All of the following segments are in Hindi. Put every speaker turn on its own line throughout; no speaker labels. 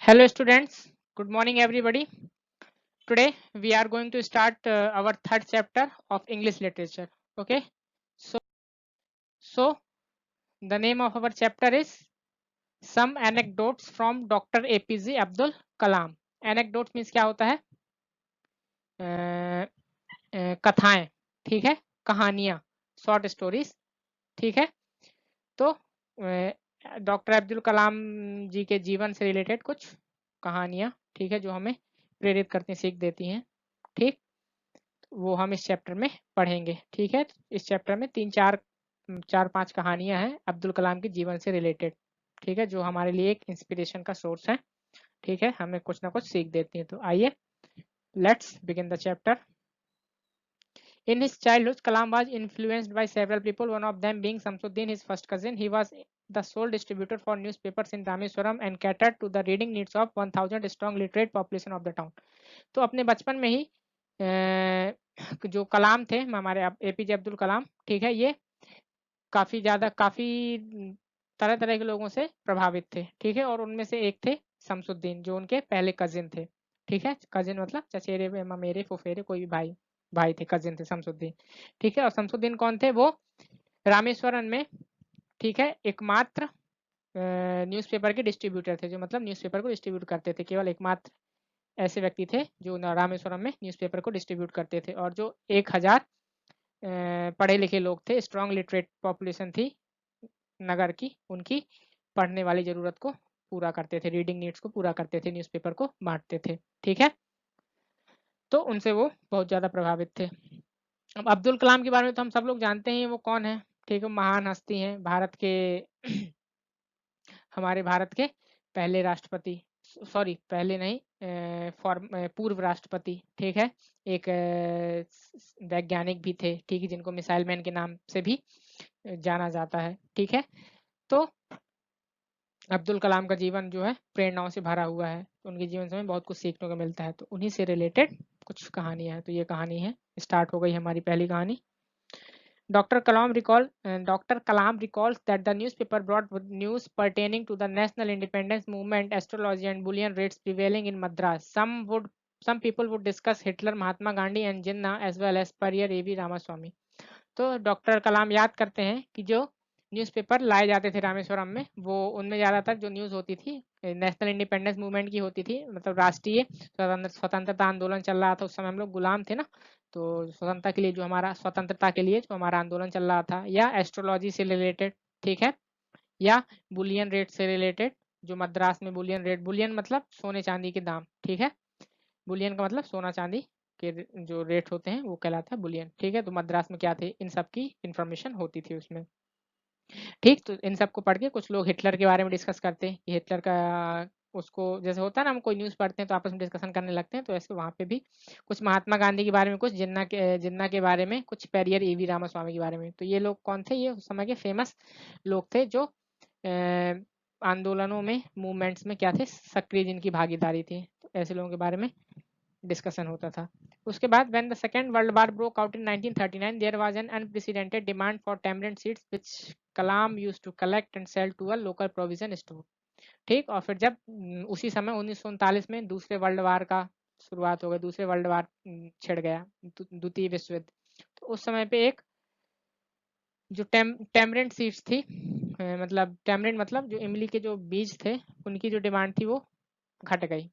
Hello students, good morning everybody. Today we are going to start our third chapter of English literature. Okay, so the name of our chapter is Some Anecdotes from Dr. APJ Abdul Kalam. Anecdotes means क्या होता है? कथाएं, ठीक है, कहानियां, शॉर्ट स्टोरीज, ठीक है। तो डॉक्टर अब्दुल कलाम जी के जीवन से रिलेटेड कुछ कहानियां, ठीक है, जो हमें प्रेरित करती हैं, सीख देती हैं, ठीक, वो हम इस चैप्टर में पढ़ेंगे। ठीक है, इस चैप्टर में चार पांच कहानियां हैं अब्दुल कलाम के जीवन से रिलेटेड, ठीक है, जो हमारे लिए एक इंस्पिरेशन का सोर्स है, ठीक है, हमें कुछ ना कुछ सीख देती हैं। तो आइए, let's begin the chapter. In his childhood, Kalam was influenced by several people, one of them being Samsuddin, his first cousin. He was the sole distributor for newspapers in Rameswaram and catered to the reading needs of 1000 strong literate population of the town. तो अपने बचपन में ही जो कलाम थे हमारे एपीजे अब्दुल कलाम, ठीक है, ये काफ़ी तरह तरह के लोगों से प्रभावित थे, ठीक है, और उनमें से एक थे शमसुद्दीन, जो उनके पहले कजिन थे, ठीक है, कजिन मतलब चचेरे ममेरे फुफेरे कोई भी भाई भाई थे, कजिन थे शमसुद्दीन, ठीक है। और शमसुद्दीन कौन थे? वो रामेश्वरम में, ठीक है, एकमात्र न्यूज़पेपर के डिस्ट्रीब्यूटर थे, जो मतलब न्यूज़पेपर को डिस्ट्रीब्यूट करते थे, केवल एकमात्र ऐसे व्यक्ति थे जो रामेश्वरम में न्यूज़पेपर को डिस्ट्रीब्यूट करते थे, और जो 1000 पढ़े लिखे लोग थे, स्ट्रॉन्ग लिटरेट पॉपुलेशन थी नगर की, उनकी पढ़ने वाली जरूरत को पूरा करते थे, रीडिंग नीड्स को पूरा करते थे, न्यूज़पेपर को बांटते थे, ठीक है। तो उनसे वो बहुत ज़्यादा प्रभावित थे। अब अब्दुल कलाम के बारे में तो हम सब लोग जानते हैं, वो कौन है, ठीक है, महान हस्ती हैं भारत के हमारे भारत के पहले राष्ट्रपति, सॉरी पहले नहीं, पूर्व राष्ट्रपति, ठीक है, एक वैज्ञानिक भी थे, ठीक है, जिनको मिसाइल मैन के नाम से भी जाना जाता है, ठीक है। तो अब्दुल कलाम का जीवन जो है प्रेरणाओं से भरा हुआ है, तो उनके जीवन से हमें बहुत कुछ सीखने को मिलता है, तो उन्हीं से रिलेटेड कुछ कहानियां हैं। तो ये कहानी है, स्टार्ट हो गई हमारी पहली कहानी। Dr. Kalam recalls that the newspaper brought news pertaining to the national independence movement, astrology, and bullion rates prevailing in Madras. Some people would discuss Hitler, Mahatma Gandhi, and Jinnah as well as Periyar A.V. Ramaswamy. तो डॉक्टर कलाम याद करते हैं कि जो न्यूज़पेपर लाए जाते थे रामेश्वरम में, वो उनमें ज़्यादातर जो न्यूज़ होती थी नेशनल इंडिपेंडेंस मूवमेंट की होती थी, मतलब राष्ट्रीय स्वतंत्रता आंदोलन चल रहा था, उस समय हम लोग गुलाम थे ना, तो स्वतंत्रता के लिए जो हमारा स्वतंत्रता के लिए जो हमारा आंदोलन चल रहा था, या एस्ट्रोलॉजी से रिलेटेड, ठीक है, या बुलियन रेट से रिलेटेड, जो मद्रास में बुलियन मतलब सोने चांदी के दाम, ठीक है, बुलियन का मतलब सोना चांदी के जो रेट होते हैं वो कहलाता है बुलियन, ठीक है। तो मद्रास में क्या थे, इन सब की इंफॉर्मेशन होती थी उसमें, ठीक। तो इन सब को पढ़ के कुछ लोग हिटलर के बारे में डिस्कस करते हैं कि हिटलर का, उसको जैसे होता है ना, हम कोई न्यूज़ पढ़ते हैं तो आपस में डिस्कशन करने लगते हैं, तो ऐसे वहाँ पे भी कुछ महात्मा गांधी के बारे में, कुछ जिन्ना के बारे में, कुछ पेरियर ए वी रामास्वामी के बारे में। तो ये लोग कौन थे? ये उस समय के फेमस लोग थे, जो आंदोलनों में, मूवमेंट्स में क्या थे, सक्रिय, जिनकी भागीदारी थी। तो ऐसे लोगों के बारे में डिस्कशन होता था। उसके बाद when the second world war broke out in 1939, there was an unprecedented demand for tamarind seeds which Kalam used to collect and sell to a local provision store, ठीक। और फिर जब उसी समय 1939 में दूसरे वर्ल्ड वार का शुरुआत हो गई, दूसरे वर्ल्ड वार छिड़ गया, द्वितीय विश्व युद्ध, तो उस समय पे एक जो टैमरिंड सीड्स थी, मतलब टैमरिंड मतलब जो इमली के जो बीज थे, उनकी जो डिमांड थी वो घट गई,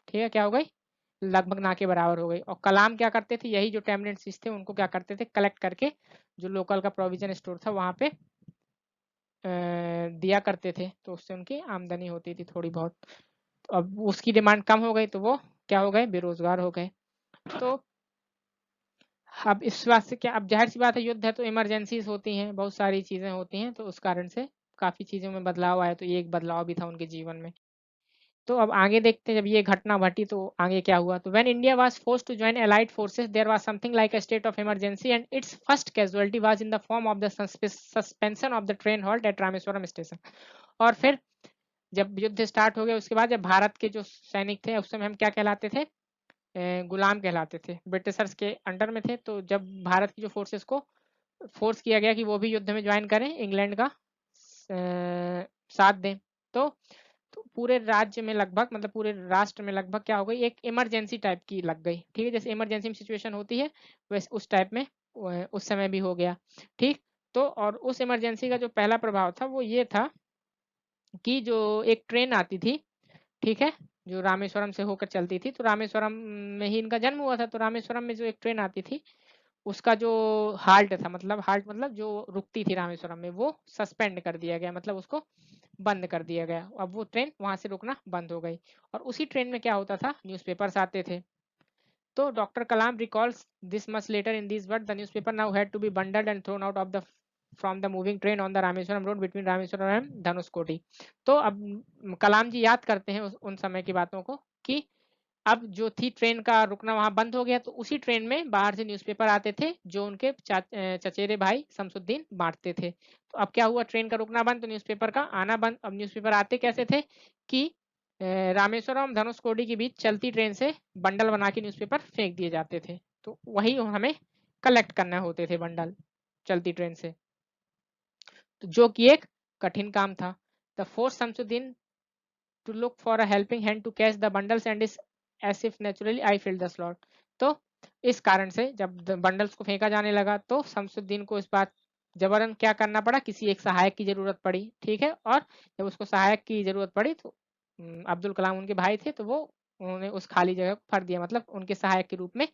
ठीक है, क्या हो गई, लगभग ना के बराबर हो गई। और कलाम क्या करते थे, यही जो टैमरिंड सीड्स थे उनको क्या करते थे, कलेक्ट करके जो लोकल का प्रोविजन स्टोर था वहाँ पे दिया करते थे, तो उससे उनकी आमदनी होती थी थोड़ी बहुत। तो अब उसकी डिमांड कम हो गई, तो वो क्या हो गए, बेरोजगार हो गए। तो अब इस बात से क्या, अब जाहिर सी बात है, युद्ध है तो इमरजेंसीज होती हैं, बहुत सारी चीजें होती हैं, तो उस कारण से काफी चीजों में बदलाव आया, तो ये एक बदलाव भी था उनके जीवन में। तो अब आगे देखते हैं, जब ये घटना घटी तो आगे क्या हुआ। तो when India was forced to join allied forces, there was something like a state of emergency and its first casualty was in the form of the suspension of the train halt at Rameswaram station. और फिर जब युद्ध स्टार्ट हो गया, उसके बाद जब भारत के जो सैनिक थे, उस समय हम क्या कहलाते थे, गुलाम कहलाते थे, ब्रिटिशर्स के अंडर में थे। तो जब भारत की जो फोर्सेस को फोर्स किया गया कि वो भी युद्ध में ज्वाइन करें, इंग्लैंड का साथ दें, तो तो पूरे राज्य में लगभग, मतलब पूरे राष्ट्र में लगभग क्या हो गई, एक इमरजेंसी टाइप की लग गई। ठीक है, जैसे इमरजेंसी में सिचुएशन होती है वैसे उस टाइप में उस समय भी हो गया। ठीक, तो और उस इमरजेंसी का जो पहला प्रभाव था वो ये था कि जो एक ट्रेन आती थी, ठीक है, जो रामेश्वरम से होकर चलती थी, तो रामेश्वरम में ही इनका जन्म हुआ था, तो रामेश्वरम में जो एक ट्रेन आती थी उसका जो हाल्ट था, मतलब हाल्ट मतलब जो रुकती थी रामेश्वरम में, वो सस्पेंड कर दिया गया, मतलब उसको बंद कर दिया गया। अब वो ट्रेन वहां से रुकना बंद हो गई। और उसी ट्रेन में क्या होता था, न्यूज़पेपर्स आते थे। तो doctor Kalam recalls this much later in this word the newspaper now had to be bundled and thrown out of the from the moving train on the Rameswaram road between Rameswaram and Dhanushkodi. तो अब कलाम जी याद करते हैं उन समय की बातों को कि अब जो थी ट्रेन का रुकना वहां बंद हो गया, तो उसी ट्रेन में बाहर से न्यूज़पेपर आते थे जो उनके चचेरे भाई शमसुद्दीन बांटते थे। तो अब क्या हुआ, ट्रेन का रुकना बंद तो न्यूज़पेपर का आना बंद। अब न्यूज़पेपर आते कैसे थे कि रामेश्वरम धनुषकोडी के बीच चलती ट्रेन से बंडल बना के न्यूज़पेपर फेंक दिए जाते थे, तो वही हमें कलेक्ट करना होते थे बंडल चलती ट्रेन से, तो जो कि एक कठिन काम था। The force Shamsuddin to look for a helping hand to catch the bundles and is as if naturally I filled the slot। तो इस कारण से जब बंडल्स को फेंका जाने लगा तो शमसुद्दीन को इस बात जबरन क्या करना पड़ा, किसी एक सहायक की जरूरत पड़ी। ठीक है, और जब उसको सहायक की जरूरत पड़ी तो अब्दुल कलाम उनके भाई थे, तो वो उन्होंने उस खाली जगह को भर दिया, मतलब उनके सहायक के रूप में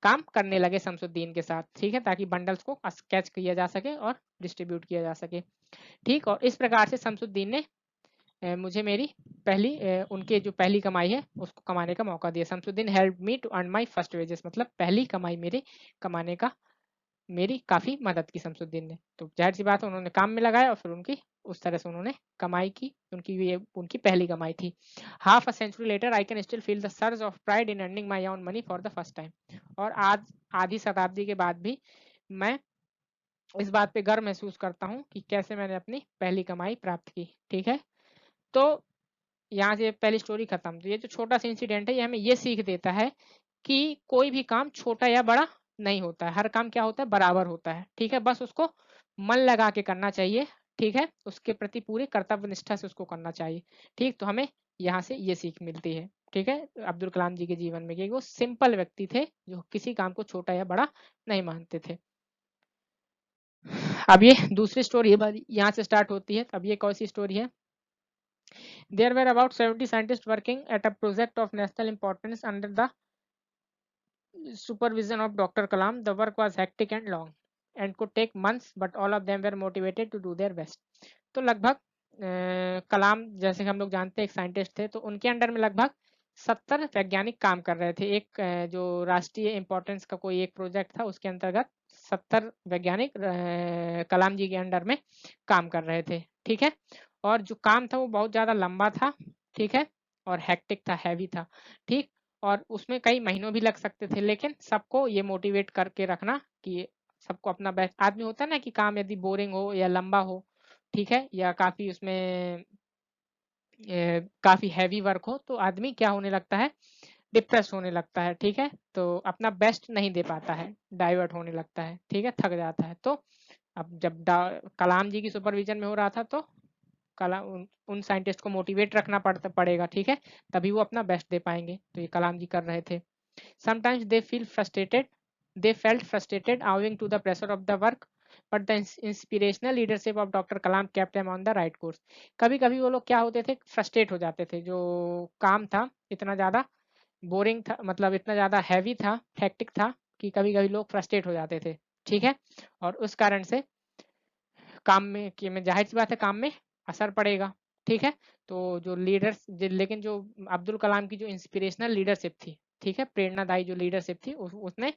काम करने लगे शमसुद्दीन के साथ। ठीक है, ताकि बंडल्स को कैच किया जा सके और डिस्ट्रीब्यूट किया जा सके। ठीक, और इस प्रकार से शमसुद्दीन ने मुझे मेरी पहली उनके जो पहली कमाई है उसको कमाने का मौका दिया। Shamsuddin help me to earn my first wages, मतलब पहली कमाई मेरे कमाने का मेरी काफी मदद की शमसुद्दीन ने। तो जाहिर सी बात है उन्होंने काम में लगाया और फिर उनकी उस तरह से उन्होंने कमाई की, उनकी ये उनकी पहली कमाई थी। Half a century later I can still feel the surge of pride in earning my own money for the first time. और आज आधी शताब्दी के बाद भी मैं इस बात पे गर्व महसूस करता हूँ कि कैसे मैंने अपनी पहली कमाई प्राप्त की। ठीक है, तो यहाँ से पहली स्टोरी खत्म। तो ये जो छोटा सा इंसिडेंट है ये हमें ये सीख देता है कि कोई भी काम छोटा या बड़ा नहीं होता है, हर काम क्या होता है, बराबर होता है। ठीक है, बस उसको मन लगा के करना चाहिए। ठीक है, उसके प्रति पूरी कर्तव्य निष्ठा से उसको करना चाहिए। ठीक, तो हमें यहाँ से ये सीख मिलती है। ठीक है, अब्दुल कलाम जी के जीवन में कि वो सिंपल व्यक्ति थे जो किसी काम को छोटा या बड़ा नहीं मानते थे। अब ये दूसरी स्टोरी यहाँ से स्टार्ट होती है। अब ये कौन सी स्टोरी है? There were about 70 scientists working at a project of national importance under the supervision of Dr. Kalam. The work was hectic and long and could take months, but all of them were motivated to do their best. तो लगभग कलाम जैसे हम लोग जानते हैं एक साइंटिस्ट थे, तो उनके अंडर में लगभग 70 वैज्ञानिक काम कर रहे थे। एक जो राष्ट्रीय इंपॉर्टेंस का कोई एक प्रोजेक्ट था उसके अंतर्गत 70 वैज्ञानिक कलाम जी के अंडर में काम कर रहे थे। ठीक है, और जो काम था वो बहुत ज्यादा लंबा था। ठीक है, और हेक्टिक था, हैवी था। ठीक, और उसमें कई महीनों भी लग सकते थे, लेकिन सबको ये मोटिवेट करके रखना कि सबको अपना बेस्ट। आदमी होता है ना कि काम यदि बोरिंग हो या लंबा हो, ठीक है, या काफी उसमें काफी हैवी वर्क हो, तो आदमी क्या होने लगता है, डिप्रेस होने लगता है। ठीक है, तो अपना बेस्ट नहीं दे पाता है, डाइवर्ट होने लगता है। ठीक है, थक जाता है। तो अब जब कलाम जी की सुपरविजन में हो रहा था तो कलाम उन साइंटिस्ट को मोटिवेट रखना पड़ेगा। ठीक है, तभी वो अपना बेस्ट दे पाएंगे। तो ये कलाम जी कर रहे थे। Sometimes they feel frustrated. They felt frustrated owing to the pressure of the work, but the inspirational leadership of Dr. Kalam kept them on the right course. कभी कभी वो लोग क्या होते थे, फ्रस्ट्रेट हो जाते थे। जो काम था इतना ज्यादा बोरिंग था, मतलब इतना ज्यादा हैवी था, हेक्टिक था कि कभी कभी लोग फ्रस्ट्रेट हो जाते थे। ठीक है, और उस कारण से काम में कि में जाहिर सी बात है काम में असर पड़ेगा। ठीक है, तो जो लीडर्स लेकिन जो अब्दुल कलाम की जो इंस्पिरेशनल लीडरशिप थी, ठीक है, प्रेरणादायी जो लीडरशिप थी उसने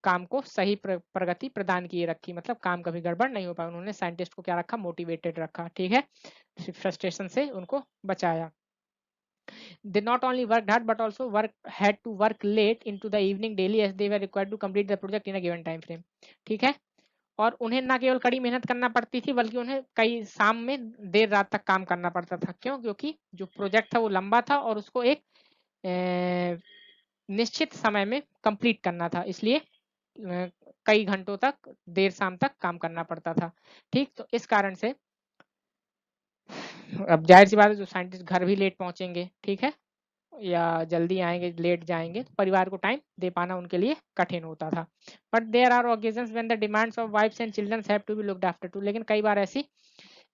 काम को सही प्रगति प्रदान किए रखी, मतलब काम कभी गड़बड़ नहीं हो पाया। उन्होंने साइंटिस्ट को क्या रखा, मोटिवेटेड रखा। ठीक है, फ्रस्ट्रेशन से उनको बचाया। They not only worked hard but also had to work late into the evening daily as they were required to complete the project in a given time frame। ठीक है, और उन्हें ना केवल कड़ी मेहनत करना पड़ती थी बल्कि उन्हें कई शाम में देर रात तक काम करना पड़ता था। क्यों? क्योंकि जो प्रोजेक्ट था वो लंबा था और उसको एक निश्चित समय में कंप्लीट करना था, इसलिए कई घंटों तक देर शाम तक काम करना पड़ता था। ठीक, तो इस कारण से अब जाहिर सी बात है जो साइंटिस्ट घर भी लेट पहुंचेंगे, ठीक है, या जल्दी आएंगे लेट जाएंगे, तो परिवार को टाइम दे पाना उनके लिए कठिन होता था। But there are occasions when the demands of wifes and children have to be looked after too, लेकिन कई बार ऐसी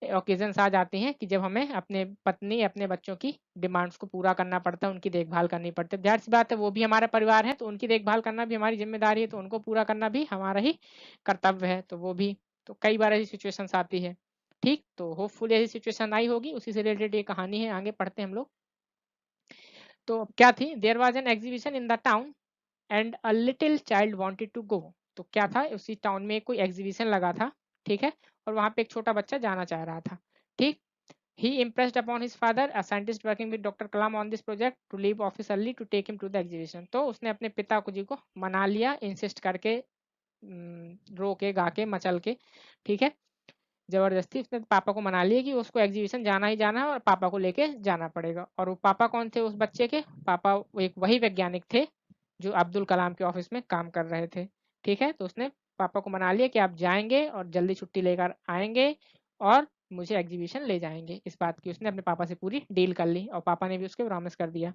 ओकेजन्स आ जाती हैं कि जब हमें अपने पत्नी अपने बच्चों की डिमांड्स को पूरा करना पड़ता है, उनकी देखभाल करनी पड़ती है। जाहिर सी बात है वो भी हमारा परिवार है, तो उनकी देखभाल करना भी हमारी जिम्मेदारी है, तो उनको पूरा करना भी हमारा ही कर्तव्य है। तो वो भी, तो कई बार ऐसी सिचुएशंस आती है। ठीक, तो होपफुली ऐसी सिचुएशन आई होगी, उसी से रिलेटेड ये कहानी है, आगे पढ़ते हैं हम लोग। तो क्या थी, there was an exhibition in the town and a little child wanted to go. तो क्या था, उसी टाउन में कोई एग्जीबिशन लगा था, ठीक है, और वहां पे एक छोटा बच्चा जाना चाह रहा था। ठीक, he impressed upon his father, a scientist working with Dr. Kalam on this project, to leave office early to take him to the exhibition। तो उसने अपने पिता को जी को मना लिया, इंसिस्ट करके, रो के गा के मचल के, ठीक है, जबरदस्ती उसने पापा को मना लिया कि उसको एग्जीबिशन जाना ही जाना है और पापा को लेके जाना पड़ेगा। और वो पापा कौन थे उस बच्चे के? पापा एक वही वैज्ञानिक थे जो अब्दुल कलाम के ऑफिस में काम कर रहे थे। ठीक है, तो उसने पापा को मना लिया कि आप जाएंगे और जल्दी छुट्टी लेकर आएंगे और मुझे एग्जीबिशन ले जाएंगे। इस बात की उसने अपने पापा से पूरी डील कर ली और पापा ने भी उसके प्रॉमिस कर दिया।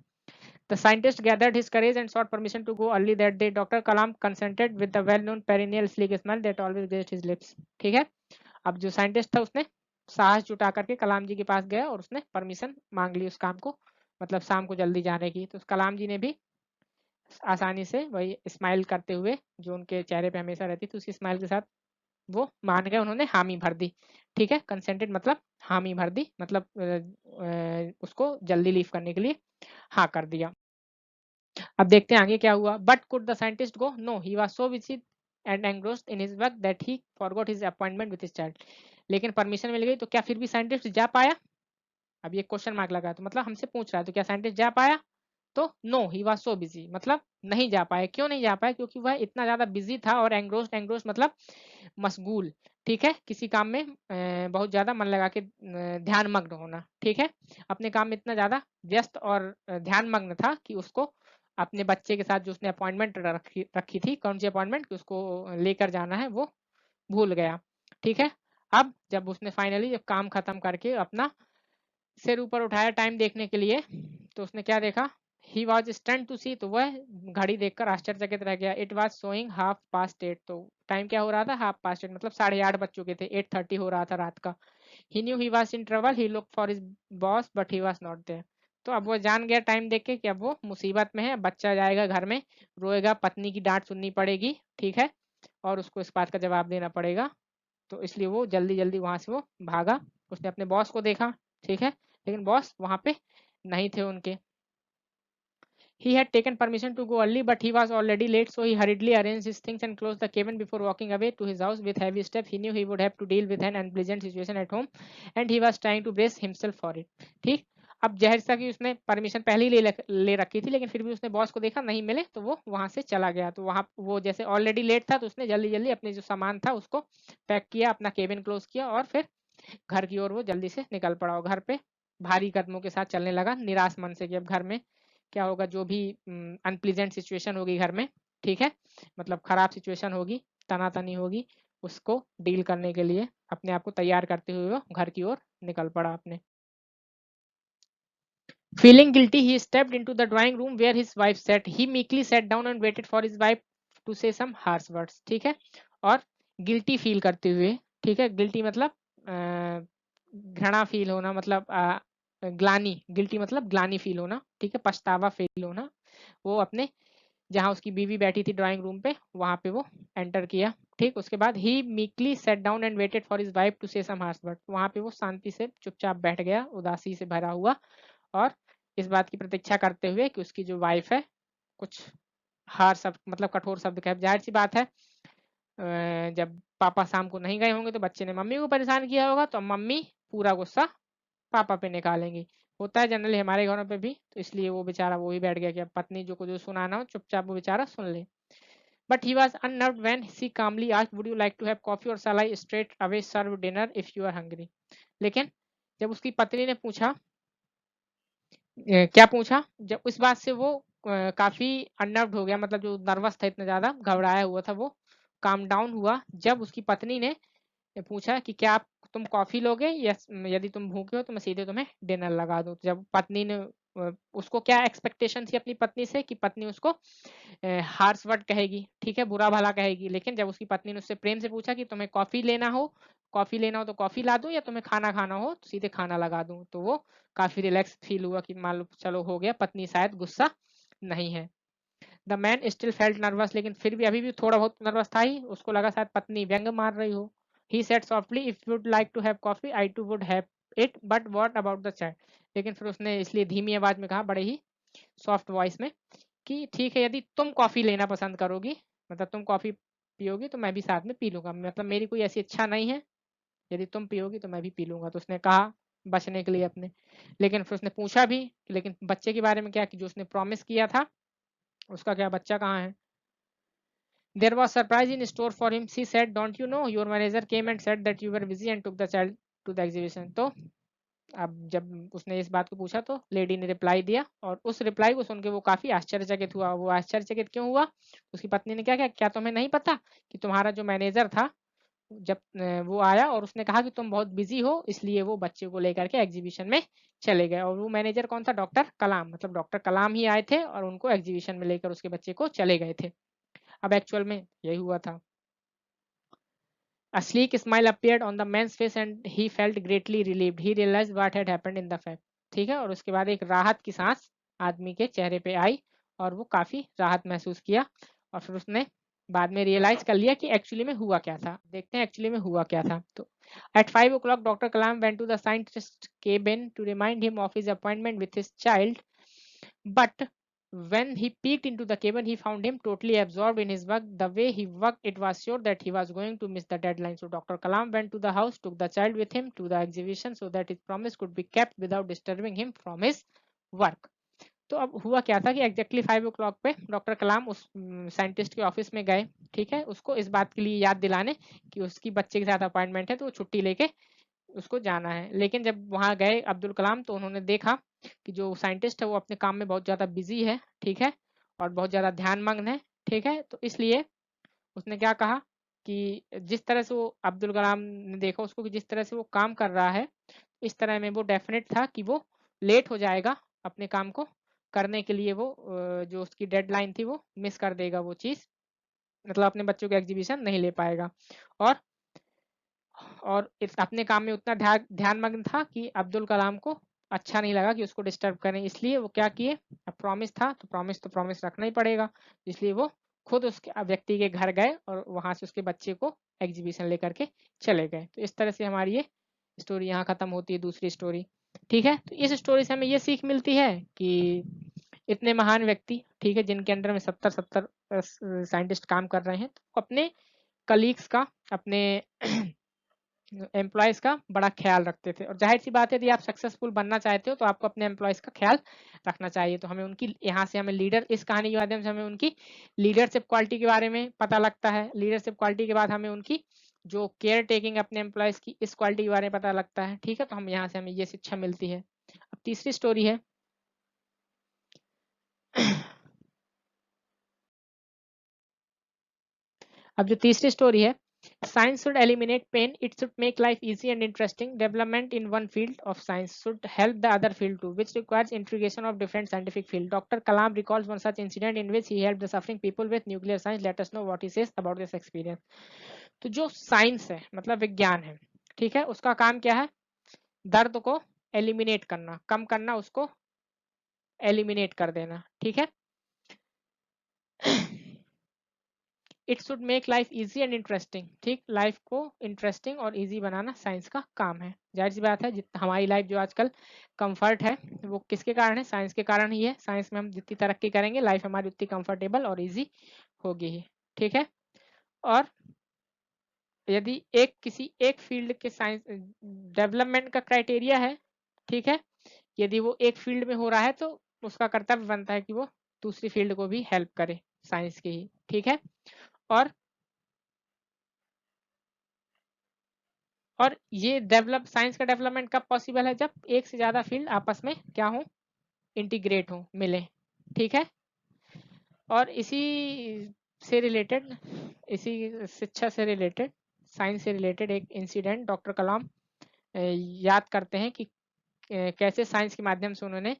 The scientist gathered his courage and sought permission to go early that day. Dr. Kalam consented with the well-known perennial sleek smile that always graced his lips। ठीक है, अब जो साइंटिस्ट था उसने साहस जुटा करके कलाम जी के पास गया और उसने परमिशन मांग ली उस काम को, मतलब शाम को जल्दी जाने की। तो कलाम जी ने भी आसानी से वही स्माइल करते हुए जो उनके चेहरे पे हमेशा रहती थी, उसी स्माइल के साथ वो मान गए, उन्होंने हामी भर दी। ठीक है, कंसेंटेड मतलब हामी भर दी, मतलब उसको जल्दी लीव करने के लिए हाँ कर दिया। अब देखते हैं आगे क्या हुआ। But could the scientist go? No, he was so busy and engrossed in his work that he forgot his appointment with his child. लेकिन परमिशन मिल गई तो क्या फिर भी साइंटिस्ट जा पाया? अब ये क्वेश्चन मार्क लगा, तो मतलब हमसे पूछ रहा है तो क्या साइंटिस्ट जा पाया? तो no, he was so busy, मतलब नहीं जा पाए। क्यों नहीं जा पाए? क्योंकि वह इतना ज्यादा बिजी था, और एंग्रोस्ड, एंग्रोस्ड मतलब मशगूल, ठीक है, किसी काम में बहुत ज्यादा मन लगा के ध्यान मग्न होना। ठीक है, अपने काम में इतना ज्यादा व्यस्त और ध्यान मग्न था कि उसको अपने बच्चे के साथ जो उसने अपॉइंटमेंट रखी थी, कौन सी अपॉइंटमेंट कि उसको लेकर जाना है, वो भूल गया। ठीक है, अब जब उसने फाइनली जब काम खत्म करके अपना सिर ऊपर उठाया टाइम देखने के लिए, तो उसने क्या देखा? ही वॉज स्टन्ड टू सी, तो वह घड़ी देखकर आश्चर्यचकित रह गया। It was showing 8:30। तो टाइम क्या हो रहा था? 8:30, मतलब 8:30 बज चुके थे, 8:30 हो रहा था रात का। He knew he was in trouble, he look for his boss but he was not there. तो अब वो जान गया टाइम देख के कि अब वो मुसीबत में है, बच्चा जाएगा घर में, रोएगा, पत्नी की डांट सुननी पड़ेगी, ठीक है, और उसको इस बात का जवाब देना पड़ेगा। तो इसलिए वो जल्दी जल्दी वहां से वो भागा। उसने अपने बॉस को देखा, ठीक है, लेकिन बॉस वहां पे नहीं थे उनके। He had taken permission to go early, but he was already late, so he hurriedly arranged his things and closed the cabin before walking away to his house with heavy step. He knew he would have to deal with an unpleasant situation at home, and he was trying to brace himself for it। ठीक, अब जाहिर सा कि उसने परमिशन पहले ही ले रखी थी, लेकिन फिर भी उसने बॉस को देखा, नहीं मिले, तो वो वहां से चला गया। तो वहां वो जैसे ऑलरेडी लेट था, तो उसने जल्दी जल्दी अपने जो सामान था उसको पैक किया, अपना केबिन क्लोज किया और फिर घर की ओर वो जल्दी से निकल पड़ा और घर पे भारी कदमों के साथ चलने लगा, निराश मन से कि अब घर में क्या होगा, जो भी अनप्लीजेंट सिचुएशन होगी घर में, ठीक है, मतलब खराब सिचुएशन होगी, तनातनी होगी, उसको डील करने के लिए अपने आप को तैयार करते हुए वो घर की ओर निकल पड़ा अपने। Feeling guilty, he stepped into the drawing room where his wife sat. He meekly sat down and waited for his wife to say some harsh words। ठीक है, और गिल्टी फील करते हुए, ठीक है, गिल्टी मतलब घृणा फील होना, मतलब ग्लानी, गिल्टी मतलब ग्लानी फील होना, ठीक है, पछतावा फील होना। वो अपने जहां उसकी बीवी बैठी थी ड्राइंग रूम पे, वहां पे वो एंटर किया। ठीक, उसके बाद he meekly sat down and waited for his wife to say some harsh word. वहां पे वो शांति से चुपचाप बैठ गया, उदासी से भरा हुआ, और इस बात की प्रतीक्षा करते हुए कि उसकी जो वाइफ है कुछ हार शब्द, मतलब कठोर शब्द कहे। जाहिर सी बात है, जब पापा शाम को नहीं गए होंगे तो बच्चे ने मम्मी को परेशान किया होगा, तो मम्मी पूरा गुस्सा पापा पे निकालेंगी। होता है जनरली हमारे घरों पे भी, तो इसलिए वो बेचारा वो ही बैठ गया कि अब पत्नी जो को जो सुनाना हो चुपचाप वो बेचारा सुन ले। But he was unnerved when she calmly asked would you like to have coffee और shall I straight away serve dinner if you are hungry. लेकिन जब उसकी पत्नी ने पूछा, क्या पूछा, जब उस बात से वो काफी अनर्व्ड हो गया, मतलब जो नर्वस था, इतना ज्यादा घबराया हुआ था, वो काम डाउन हुआ जब उसकी पत्नी ने पूछा कि क्या आप तुम कॉफी लोगे या यदि तुम भूखे हो तो मैं सीधे तुम्हें डिनर लगा दूं। जब पत्नी ने उसको क्या एक्सपेक्टेशन थी अपनी पत्नी से कि पत्नी उसको हार्श वर्ड कहेगी, ठीक है, बुरा भला कहेगी, लेकिन जब उसकी पत्नी ने उससे प्रेम से पूछा कि तुम्हें कॉफी लेना हो तो कॉफी ला दूं या तुम्हें खाना खाना हो तो सीधे खाना लगा दूं, तो वो काफी रिलैक्स फील हुआ कि मान लो चलो हो गया, पत्नी शायद गुस्सा नहीं है। The man still felt nervous, लेकिन फिर भी अभी भी थोड़ा बहुत नर्वस था ही, उसको लगा शायद पत्नी व्यंग मार रही हो। He said softly, if you would like to have coffee I too would have it, but what about the chai. लेकिन फिर उसने इसलिए धीमी आवाज में कहा, बड़े ही सॉफ्ट वॉइस में, कि ठीक है यदि तुम कॉफी लेना पसंद करोगी, मतलब तुम कॉफी पियोगी तो मैं भी साथ में पी लूंगा, मतलब मेरी कोई ऐसी इच्छा नहीं है, यदि तुम पियोगी तो मैं भी पी लूंगा। तो उसने कहा बचने के लिए अपने, लेकिन फिर उसने पूछा भी, लेकिन बच्चे के बारे में क्या, कि जो उसने प्रॉमिस किया था उसका क्या, बच्चा कहाँ है। There was surprise in store for him. She said, "Don't you know? Your manager came and said that you were busy and took the child to the exhibition." तो अब जब उसने इस बात को पूछा तो लेडी ने रिप्लाई दिया, और उस रिप्लाई को सुन के वो काफी आश्चर्यचकित हुआ। वो आश्चर्यचकित क्यों हुआ? उसकी पत्नी ने क्या क्या क्या तुम्हें नहीं पता कि तुम्हारा जो मैनेजर था, जब वो आया और उसने कहा कि तुम बहुत बिजी हो, इसलिए वो बच्चे को लेकर के एग्जीबिशन में चले गए। और वो मैनेजर कौन था? डॉक्टर कलाम, मतलब डॉक्टर कलाम ही आए थे और उनको एग्जीबिशन में लेकर उसके बच्चे को चले गए थे। अब एक्चुअल में यही हुआ था। A sleek smile appeared on the man's face and he felt greatly relieved. He realized what had happened in the fact. ठीक है, और उसके बाद एक राहत की सांस आदमी के चेहरे पे आई और वो काफी राहत महसूस किया, और फिर उसने बाद में रियलाइज कर लिया कि एक्चुअली में हुआ क्या था। देखते हैं एक्चुअली में हुआ क्या था। तो at 5 o'clock Dr. Kalam went to the scientist's cabin to remind him of his appointment with his child, but when he peeked into the cabin, he found him totally absorbed in his work. The way he worked, it was sure that he was going to miss the deadline. So Dr. Kalam went to the house, took the child with him to the exhibition so that his promise could be kept without disturbing him from his work. तो अब हुआ क्या था कि एग्जैक्टली 5 o'clock पे डॉक्टर कलाम उस साइंटिस्ट के ऑफिस में गए, ठीक है, उसको इस बात के लिए याद दिलाने कि उसकी बच्चे के साथ अपॉइंटमेंट है तो वो छुट्टी लेके उसको जाना है। लेकिन जब वहां गए अब्दुल कलाम, तो उन्होंने देखा कि जो साइंटिस्ट है वो अपने काम में बहुत ज्यादा बिजी है, ठीक है, और बहुत ज्यादा ध्यानमग्न है, ठीक है। तो इसलिए उसने क्या कहा कि जिस तरह से वो अब्दुल कलाम ने देखा उसको कि जिस तरह से वो काम कर रहा है, इस तरह में वो डेफिनेट था कि वो लेट हो जाएगा अपने काम को करने के लिए, वो जो उसकी डेडलाइन थी वो मिस कर देगा वो चीज, मतलब अपने बच्चों को एग्जीबिशन नहीं ले पाएगा। और इस अपने काम में उतना ध्यानमग्न था कि अब्दुल कलाम को अच्छा नहीं लगा कि उसको डिस्टर्ब करें, इसलिए वो क्या किए, अब प्रॉमिस था तो प्रॉमिस रखना ही पड़ेगा, इसलिए वो खुद उस व्यक्ति के घर गए और वहां से उसके बच्चे को एग्जीबिशन लेकर के चले गए। तो इस तरह से हमारी ये स्टोरी यहाँ खत्म होती है, दूसरी स्टोरी, ठीक है। तो इस स्टोरी से हमें ये सीख मिलती है कि इतने महान व्यक्ति, ठीक है, जिनके अंडर में 70 साइंटिस्ट काम कर रहे हैं, तो अपने कलीग्स का, अपने एम्प्लॉयज का बड़ा ख्याल रखते थे। और जाहिर सी बात है यदि आप सक्सेसफुल बनना चाहते हो तो आपको अपने एम्प्लॉयज का ख्याल रखना चाहिए। तो हमें उनकी, यहाँ से हमें लीडर, इस कहानी के माध्यम से हमें उनकी लीडरशिप क्वालिटी के बारे में पता लगता है। लीडरशिप क्वालिटी के बाद हमें उनकी जो केयर टेकिंग अपने एम्प्लॉयज की, इस क्वालिटी के बारे में पता लगता है, ठीक है। तो हम यहाँ से हमें ये शिक्षा मिलती है। अब तीसरी स्टोरी है अब जो तीसरी स्टोरी है, science should eliminate pain, it should make life easy and interesting. Development in one field of science should help the other field too, which requires integration of different scientific fields. Dr. Kalam recalls one such incident in which he helped the suffering people with nuclear science. Let us know what he says about this experience. तो जो साइंस है, मतलब विज्ञान है, ठीक है, उसका काम क्या है? दर्द को एलिमिनेट करना, कम करना, उसको एलिमिनेट कर देना, ठीक है। It should make life easy and interesting, ठीक, लाइफ को इंटरेस्टिंग और इजी बनाना साइंस का काम है। जाहिर सी बात है हमारी लाइफ जो आजकल कंफर्ट है वो किसके कारण है? साइंस के कारण ही है। साइंस में हम जितनी तरक्की करेंगे लाइफ हमारी उतनी कंफर्टेबल और इजी होगी ही, ठीक है। और यदि किसी एक फील्ड के साइंस डेवलपमेंट का क्राइटेरिया है, ठीक है, यदि वो एक फील्ड में हो रहा है तो उसका कर्तव्य बनता है कि वो दूसरी फील्ड को भी हेल्प करे, साइंस की ही, ठीक है। और ये डेवलप साइंस का डेवलपमेंट कब पॉसिबल है? जब एक से ज्यादा फील्ड आपस में क्या हो, इंटीग्रेट हो, मिले, ठीक है। और से रिलेटेड इसी शिक्षा से रिलेटेड, साइंस से रिलेटेड एक इंसिडेंट डॉक्टर कलाम याद करते हैं कि कैसे साइंस के माध्यम से उन्होंने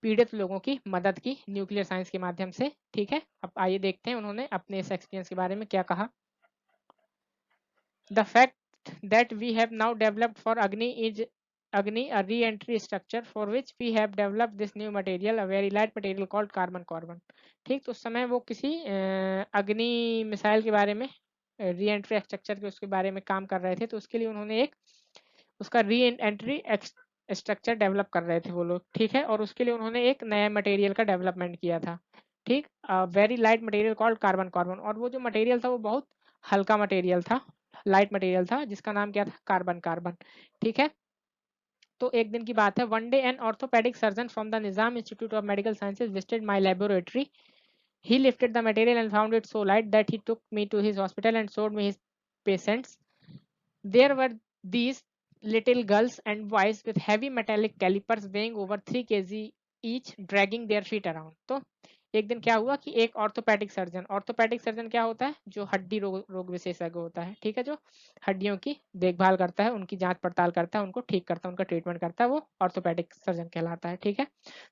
पीड़ित लोगों की मदद की न्यूक्लियर साइंस के माध्यम से। ठीक है, अब आइए देखते हैं उन्होंने अपने इस एक्सपीरियंस के बारे में क्या कहा। The fact that we have now developed for Agni a re-entry structure for which we have developed this new material, a very light material called carbon. ठीक, तो उस समय वो किसी अग्नि मिसाइल के बारे में री एंट्री स्ट्रक्चर के उसके बारे में काम कर रहे थे। तो उसके लिए उन्होंने एक उसका री एंट्री स्ट्रक्चर डेवलप कर रहे थे वो लोग। ठीक है, और उसके लिए उन्होंने एक नया मटेरियल का डेवलपमेंट किया था। ठीक, very light material called carbon. और वो जो मटेरियल था वो बहुत हल्का मटेरियल था, लाइट मटेरियल था, जिसका नाम क्या था, कार्बन। ठीक है, तो एक दिन की बात है, one day an orthopaedic surgeon from the Nizam institute of medical sciences visited my laboratory. He lifted the material and found it so light that he took me to his hospital and showed me his patients. There were these little girls and boys with heavy metallic calipers weighing over 3 kg each, dragging their feet around. तो एक दिन क्या हुआ कि एक ऑर्थोपेडिक सर्जन क्या होता है, जो हड्डी रोग विशेषज्ञ होता है। ठीक है, जो हड्डियों की देखभाल करता है, उनकी जांच पड़ताल करता है, उनको ठीक करता है, उनका ट्रीटमेंट करता है, वो ऑर्थोपेडिक सर्जन कहलाता है। ठीक है,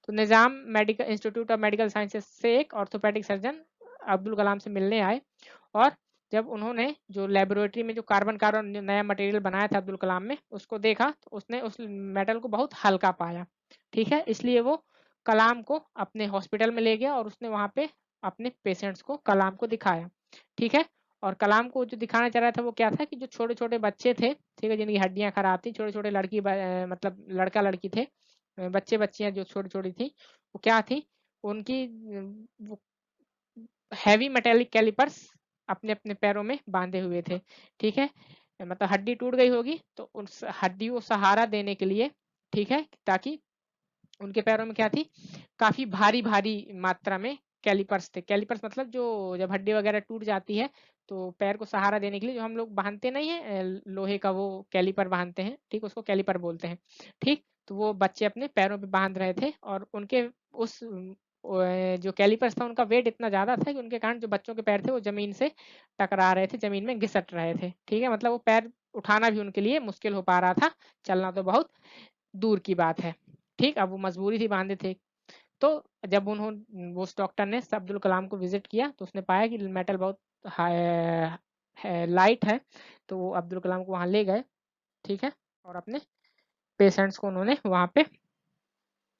तो Nizam medical institute of medical sciences से एक ऑर्थोपेडिक सर्जन अब्दुल कलाम से मिलने आए, और जब उन्होंने जो लेबोरेटरी में जो कार्बन नया मटेरियल बनाया था अब्दुल कलाम में, उसको देखा तो उसने उस मेटल को बहुत हल्का पाया। ठीक है, इसलिए वो कलाम को अपने हॉस्पिटल में ले गया और उसने वहां पे अपने पेशेंट्स को कलाम को दिखाया। ठीक है, और कलाम को जो दिखाना चाह रहा था वो क्या था कि जो छोटे छोटे बच्चे थे, ठीक है, जिनकी हड्डियां खराब थी, छोटे छोटे लड़की मतलब लड़का लड़की थे, बच्चे बच्चियां जो छोटी छोटी थी, वो क्या थी, उनकी हैवी मेटेलिक कैलिपर्स अपने अपने पैरों में बांधे हुए थे। ठीक है, मतलब हड्डी टूट गई होगी तो उस हड्डी को सहारा देने के लिए, ठीक है, ताकि उनके पैरों में क्या थी, काफी भारी भारी मात्रा में कैलिपर्स थे। कैलिपर्स मतलब जो जब हड्डी वगैरह टूट जाती है तो पैर को सहारा देने के लिए जो हम लोग बांधते नहीं है लोहे का, वो कैलिपर बांधते हैं। ठीक, उसको कैलिपर बोलते हैं। ठीक, तो वो बच्चे अपने पैरों पे बांध रहे थे और उनके उस जो कैलिपर्स था उनका वेट इतना ज्यादा था कि उनके कारण जो बच्चों के पैर थे वो जमीन से टकरा रहे थे, जमीन में घिसट रहे थे। ठीक है, मतलब वो पैर उठाना भी उनके लिए मुश्किल हो पा रहा था, चलना तो बहुत दूर की बात है। ठीक, अब वो मजबूरी थी, बांधे थे। तो जब उन्होंने उस डॉक्टर ने अब्दुल कलाम को विजिट किया तो उसने पाया कि मेटल बहुत लाइट है, तो वो अब्दुल कलाम को वहां ले गए। ठीक है, और अपने पेशेंट्स को उन्होंने वहां पे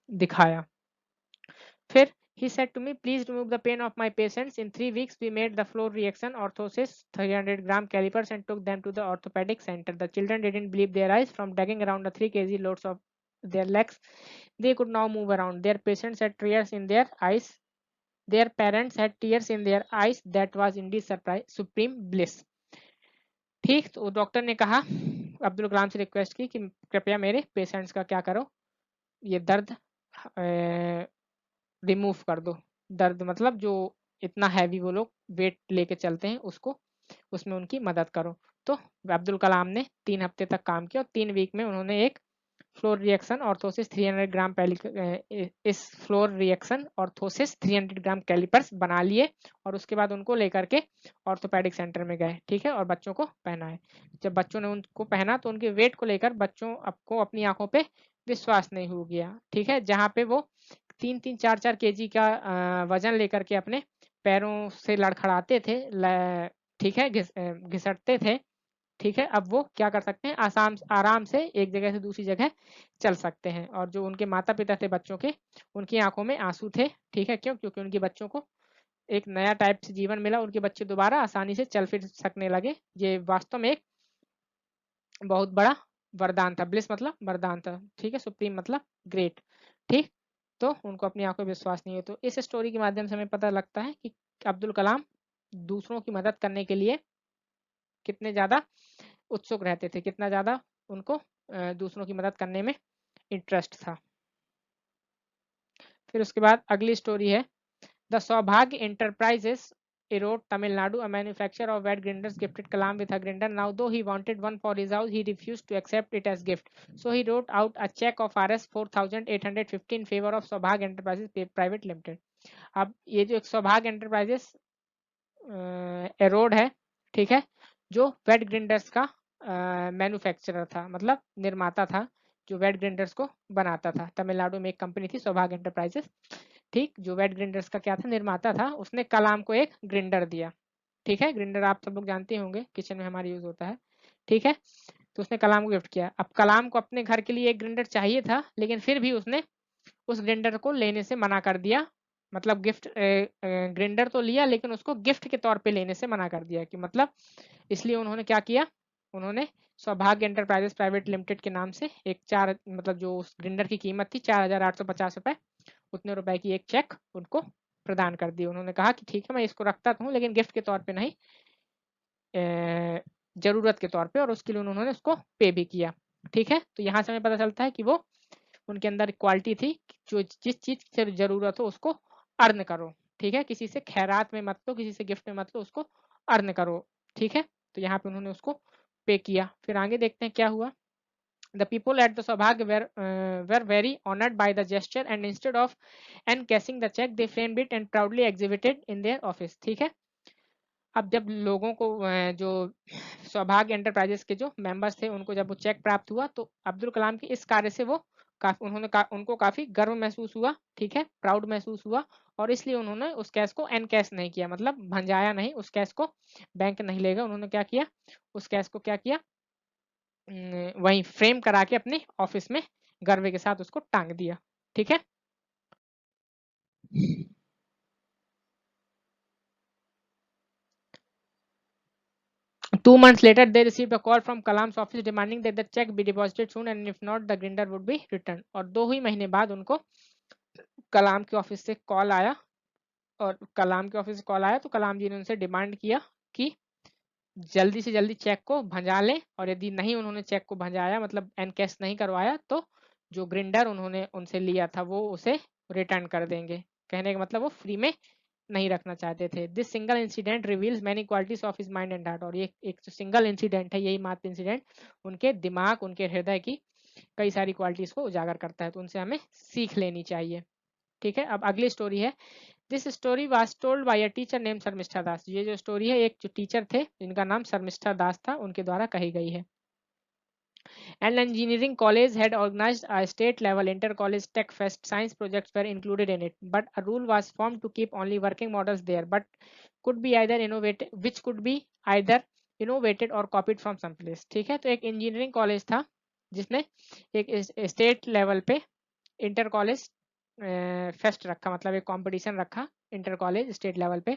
दिखाया। फिर he said to me, please remove the pain of my patients. In 3 weeks we made the floor reaction orthosis 300-gram calipers and took them to the orthopedic center. The children didn't believe their eyes. From dragging around the 3 kg loads of their legs, they could now move around. Their patients had tears in their eyes. Their parents had tears in their eyes. That was indeed surprise, supreme bliss. ठीक, तो डॉक्टर ने कहा, अब्दुल कलाम से रिक्वेस्ट की कि कृपया मेरे पेशेंट्स का क्या करो, ये दर्द रिमूव कर दो। दर्द मतलब जो इतना हैवी वो लोग वेट लेके चलते हैं उसको, उसमें उनकी मदद करो। तो अब्दुल कलाम ने 3 हफ्ते तक काम किया और 3 वीक में उन्होंने एक फ्लोर रिएक्शन ऑर्थोसिस 300 ग्राम इस फ्लोर रिएक्शन ऑर्थोसिस 300 ग्राम कैलिपर्स बना लिए और उसके बाद उनको लेकर के ऑर्थोपेडिक सेंटर में गए। ठीक है, और बच्चों को पहनाए। जब बच्चों ने उनको पहना तो उनके वेट को लेकर बच्चों को अपनी आंखों पे विश्वास नहीं हो गया। ठीक है, जहाँ पे वो 3-3, 4-4 केजी का वजन लेकर के अपने पैरों से लड़खड़ाते थे, ठीक है, घिसटते थे। ठीक है, अब वो क्या कर सकते हैं, आराम से एक जगह से दूसरी जगह चल सकते हैं। और जो उनके माता पिता थे बच्चों के, उनकी आंखों में आंसू थे। ठीक है, क्यों, क्योंकि उनके बच्चों को एक नया टाइप से जीवन मिला, उनके बच्चे दोबारा आसानी से चल फिर सकने लगे। ये वास्तव में एक बहुत बड़ा वरदान था। ब्लिस मतलब वरदान था। ठीक है, सुप्रीम मतलब ग्रेट। ठीक, तो उनको अपनी आंखों में विश्वास नहीं है। तो इस स्टोरी के माध्यम से हमें पता लगता है कि अब्दुल कलाम दूसरों की मदद करने के लिए कितने ज्यादा उत्सुक रहते थे, कितना ज्यादा उनको दूसरों की मदद करने में इंटरेस्ट था। फिर उसके बाद अगली स्टोरी है, द सौभाग्य enterprises Erode, Tamil Nadu, a manufacturer of wet grinders gifted Kalam with a grinder. Now, though he wanted one for his house, he refused to accept it as gift. So he wrote out a check of Rs 4,850 in favor of सौभाग्य एंटरप्राइजेस प्राइवेट लिमिटेड। अब ये जो एक सौभाग्य एंटरप्राइजेस एरोड है, ठीक है, जो वेट ग्राइंडर्स का मैन्युफैक्चरर था, मतलब निर्माता था जो वेट ग्राइंडर्स को बनाता था। तमिलनाडु में एक कंपनी थी सौभाग्य एंटरप्राइजेस, ठीक, जो वेट ग्राइंडर्स का क्या था, निर्माता था। उसने कलाम को एक ग्राइंडर दिया, ठीक है। ग्राइंडर आप सब लोग जानते होंगे, किचन में हमारे यूज होता है, ठीक है। तो उसने कलाम को गिफ्ट किया। अब कलाम को अपने घर के लिए एक ग्राइंडर चाहिए था, लेकिन फिर भी उसने उस ग्राइंडर को लेने से मना कर दिया। मतलब गिफ्ट ग्राइंडर तो लिया, लेकिन उसको गिफ्ट के तौर पे लेने से मना कर दिया, कि मतलब इसलिए उन्होंने क्या किया, उन्होंने सौभाग्य एंटरप्राइजेस प्राइवेट लिमिटेड के नाम से एक मतलब जो उस ग्राइंडर की कीमत थी 4,850 रुपए, उतने रुपए की एक चेक उनको प्रदान कर दी। उन्होंने कहा कि ठीक है, मैं इसको रखता हूँ, लेकिन गिफ्ट के तौर पे नहीं, जरूरत के तौर पे, और उसके लिए उन्होंने उसको पे भी किया, ठीक है। तो यहाँ से हमें पता चलता है कि वो उनके अंदर क्वालिटी थी, जो जिस चीज से जरूरत हो उसको अर्न करो, ठीक है। किसी से खैरात में मत लो, किसी से गिफ्ट में मत लो, उसको अर्न करो, ठीक है। तो यहाँ पे उन्होंने उसको पे किया। फिर आगे देखते हैं क्या हुआ। The people at the Saubhagya were very honored by the gesture, and instead of encashing the check, they framed it and proudly exhibited in their office, ठीक है। अब जब लोगों को जो सौभाग्य एंटरप्राइजेस के जो मेंबर्स थे, उनको जब वो चेक प्राप्त हुआ, तो अब्दुल कलाम के इस कार्य से वो उनको काफी गर्व महसूस हुआ, ठीक है, प्राउड महसूस हुआ। और इसलिए उन्होंने उस कैश को एनकैश नहीं किया, मतलब भंजाया नहीं, उस कैश को बैंक नहीं लेगा। उन्होंने क्या किया, उस कैश को क्या किया, वहीं फ्रेम करा के अपने ऑफिस में गर्व के साथ उसको टांग दिया, ठीक है। 2 months later, they received a call from Kalam's office demanding that the check be deposited soon, and if not, the grinder would be returned. और 2 ही महीने बाद उनको कलाम के ऑफिस से कॉल आया, और कलाम के ऑफिस से कॉल आया तो कलाम जी ने उनसे डिमांड किया कि जल्दी से जल्दी चेक को भंजा लें, और यदि नहीं उन्होंने चेक को भंजाया, मतलब एनकैश नहीं करवाया, तो जो ग्रिंडर उन्होंने उनसे लिया था वो उसे रिटर्न कर देंगे। कहने का मतलब वो फ्री में नहीं रखना चाहते थे। This single incident reveals many qualities of his mind and heart. और ये एक जो सिंगल इंसिडेंट है, यही मात्र इंसिडेंट उनके दिमाग, उनके हृदय की कई सारी क्वालिटीज को उजागर करता है, तो उनसे हमें सीख लेनी चाहिए, ठीक है। अब अगली स्टोरी है, this story was told by a teacher name Sharmishtha Das. ये जो स्टोरी है, एक जो टीचर थे जिनका नाम शर्मिष्ठा दास था, उनके द्वारा कही गई है। An engineering college had organized a state-level inter-college tech fest. Science projects were included in it, but a rule was formed to keep only working models there, but could be either innovated, which could be either innovated or copied from some place, ठीक है। तो एक इंजीनियरिंग कॉलेज था जिसने एक स्टेट लेवल पे इंटर कॉलेज फेस्ट रखा, मतलब एक कंपटीशन रखा इंटर कॉलेज स्टेट लेवल पे।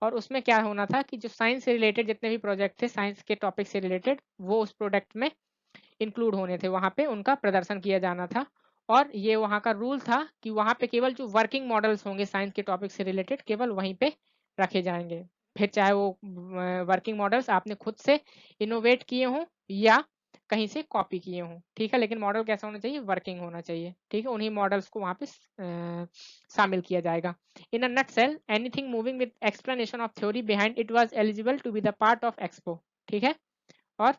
और उसमें क्या होना था कि जो साइंस से रिलेटेड जितने भी प्रोजेक्ट थे, साइंस के टॉपिक से रिलेटेड, वो उस प्रोडक्ट में इंक्लूड होने थे, वहां पे उनका प्रदर्शन किया जाना था। और ये वहां का रूल था कि वहां पे केवल जो वर्किंग मॉडल्स होंगे साइंस के टॉपिक से रिलेटेड, केवल वहीं पे रखे जाएंगे। फिर चाहे वो वर्किंग मॉडल्स आपने खुद से इनोवेट किए हों या कहीं से कॉपी किए हों, ठीक है, लेकिन मॉडल कैसा होना चाहिए, वर्किंग होना चाहिए, ठीक है। उन्हीं मॉडल्स को वहां पे शामिल किया जाएगा। In a nutshell, anything moving with explanation of theory behind it was eligible to be the part of expo, ठीक है। और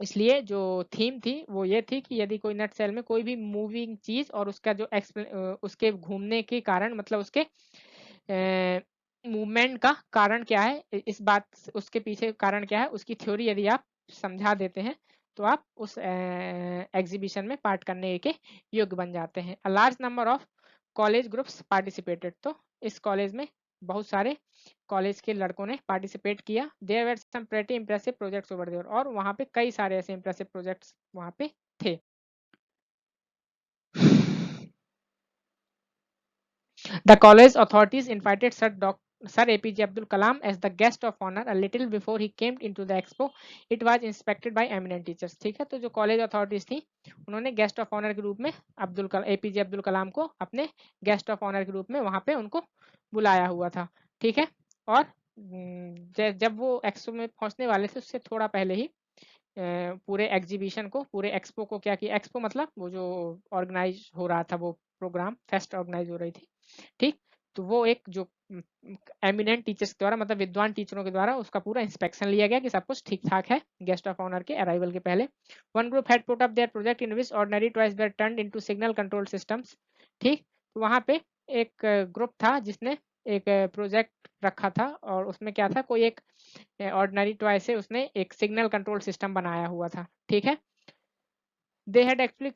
इसलिए जो थीम थी वो ये थी कि यदि कोई नट सेल में कोई भी मूविंग चीज और उसका जो उसके घूमने के कारण, मतलब उसके मूवमेंट का कारण क्या है, इस बात उसके पीछे कारण क्या है, उसकी थ्योरी यदि आप समझा देते हैं, तो आप उस एग्जीबिशन में पार्ट करने के योग्य बन जाते हैं। A large number of college groups participated. तो इस कॉलेज में बहुत सारे कॉलेज के लड़कों ने पार्टिसिपेट किया। There were some pretty impressive projects over there. और वहाँ पे कई सारे ऐसे इंप्रेसिव प्रोजेक्ट्स वहाँ पे थे। The college authorities invited Sir APJ Abdul Kalam as the guest of honor a little before he came into the expo. It was inspected by eminent teachers, ठीक है। तो जो कॉलेज अथॉरिटीज थी, उन्होंने गेस्ट ऑफ ऑनर के रूप में एपीजे अब्दुल कलाम को अपने गेस्ट ऑफ ऑनर के रूप में वहां पे उनको बुलाया हुआ था, ठीक है। और जब वो एक्सपो में पहुंचने वाले थे, उससे थोड़ा पहले ही पूरे एग्जीबिशन को, पूरे एक्सपो को क्या किया, एक्सपो मतलब वो जो ऑर्गेनाइज हो रहा था, वो प्रोग्राम फेस्ट ऑर्गेनाइज हो रही थी, ठीक। तो वो एक जो एमिनेंट टीचर्स के द्वारा, मतलब विद्वान टीचरों के द्वारा उसका पूरा इंस्पेक्शन लिया गया कि सब कुछ ठीक ठाक है गेस्ट ऑफ ऑनर के अराइवल के पहले। One group had put up there project in which ordinary toys were turned into signal control systems, ठीक। तो वहां पे एक ग्रुप था जिसने एक प्रोजेक्ट रखा था और उसमें क्या था, कोई एक ऑर्डिनरी टॉय से उसने एक सिग्नल कंट्रोल सिस्टम बनाया हुआ था, ठीक है। They had actually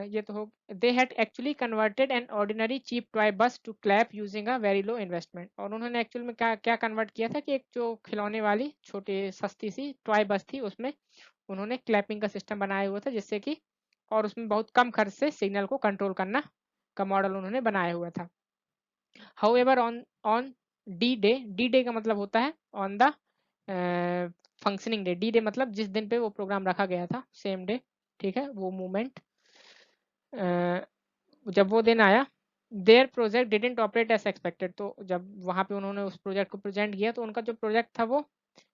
ये तो हो they had actually converted an ordinary cheap toy bus to clap using a very low investment। और उन्होंने एक्चुअल में क्या क्या कन्वर्ट किया था कि एक जो खिलौने वाली छोटी सस्ती सी टॉय बस थी उसमें उन्होंने क्लैपिंग का सिस्टम बनाया हुआ था, जिससे कि और उसमें बहुत कम खर्च से सिग्नल को कंट्रोल करना का मॉडल उन्होंने बनाया हुआ था। हाउएवर ऑन डी डे का मतलब होता है on the functioning day. D day मतलब जिस दिन पे वो प्रोग्राम रखा गया था, सेम डे, ठीक है, वो मूवमेंट जब वो दिन आया, their project didn't operate as expected. तो जब वहां पे उन्होंने उस प्रोजेक्ट को प्रेजेंट किया तो उनका जो प्रोजेक्ट था वो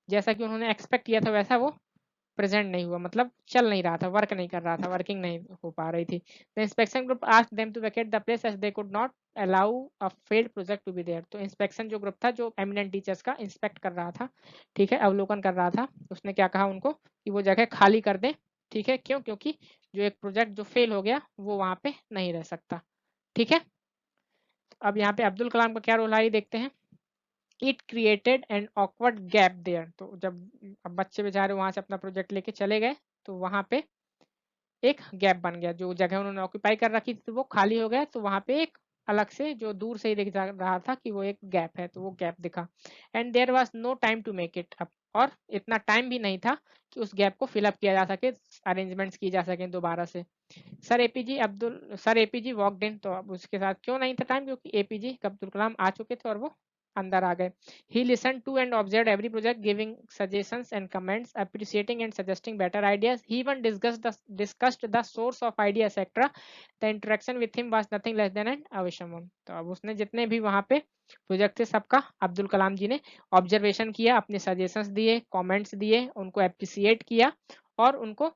जैसा कि उन्होंने एक्सपेक्ट किया था वैसा वो प्रेजेंट नहीं हुआ, मतलब चल नहीं रहा था, वर्क नहीं कर रहा था, वर्किंग नहीं हो पा रही थी। The inspection group asked them to vacate the place as they could not allow a failed project to be there. तो इंस्पेक्शन जो ग्रुप था जो एमिनेंट टीचर्स का इंस्पेक्ट कर रहा था, ठीक है, अवलोकन कर रहा था, उसने क्या कहा उनको कि वो जगह खाली कर दें, ठीक है, क्यों, क्योंकि जो एक प्रोजेक्ट जो फेल हो गया वो वहां पे नहीं रह सकता, ठीक है। अब यहाँ पे अब्दुल कलाम का क्या रोल है ये देखते हैं। It created an awkward gap there. तो जब अब बच्चे बेचारे वहां से अपना प्रोजेक्ट लेके चले गए तो वहां पे एक गैप बन गया, जो जगह उन्होंने ऑक्यूपाई कर रखी थी वो खाली हो गया, तो वहां पे एक अलग से जो दूर से ही दिख रहा था कि वो एक गैप है, तो वो गैप दिखा। And there was no time to make it up. और इतना टाइम भी नहीं था कि उस गैप को फिलअप किया जा सके, अरेंजमेंट्स की जा सके दोबारा से। Sir APG walked in. तो अब उसके साथ क्यों नहीं था टाइम, क्योंकि एपीजी अब्दुल कलाम आ चुके थे और वो अंदर आ गए। He listen to and observe every project, giving suggestions and comments, appreciating and suggesting better ideas. He even discussed the source of idea etcetera. The interaction with him was nothing less than an अविशमन। तो अब उसने जितने भी वहां पे प्रोजेक्ट थे सबका अब्दुल कलाम जी ने ऑब्जर्वेशन किया, अपने सजेशंस दिए, कमेंट्स दिए, उनको अप्रिशिएट किया और उनको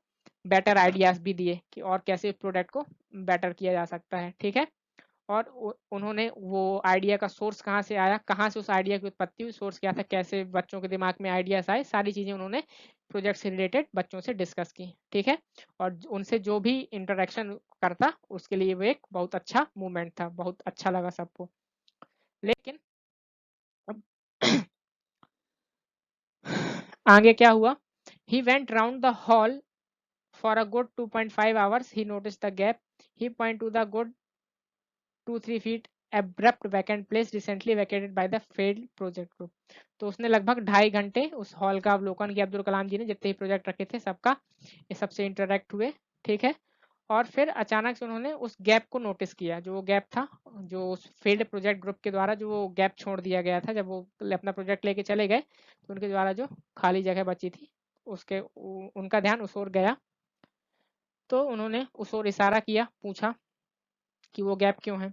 बेटर आइडियाज भी दिए कि और कैसे प्रोडक्ट को बेटर किया जा सकता है, ठीक है। और उन्होंने वो आइडिया का सोर्स कहाँ से आया, कहाँ से उस आइडिया की उत्पत्ति हुई, सोर्स क्या था, कैसे बच्चों के दिमाग में आइडियाज आए, सारी चीजें उन्होंने प्रोजेक्ट से रिलेटेड बच्चों से डिस्कस की, ठीक है। और उनसे जो भी इंटरेक्शन करता उसके लिए वो एक बहुत अच्छा मूवमेंट था, बहुत अच्छा लगा सबको। लेकिन अब आगे क्या हुआ, he went round the hall for a good 2.5 hours. He noticed the gap. He pointed to the good 2-3 feet abrupt vacant place recently vacated by the failed project group। तो उसने लगभग 2.5 घंटे उस हॉल का अवलोकन किया अब्दुल कलाम जी ने, जितने ही प्रोजेक्ट रखे थे सबका, ये सबसे इंटरेक्ट हुए, ठीक है। और फिर अचानक से उन्होंने उस गैप को नोटिस किया, जो वो गैप था, जो उस फेल्ड प्रोजेक्ट ग्रुप के द्वारा जो वो गैप छोड़ दिया गया था, जब वो अपना प्रोजेक्ट लेके चले गए तो उनके द्वारा जो खाली जगह बची थी उसके उनका ध्यान उस ओर गया। तो उन्होंने उस ओर इशारा किया, पूछा कि वो गैप क्यों है।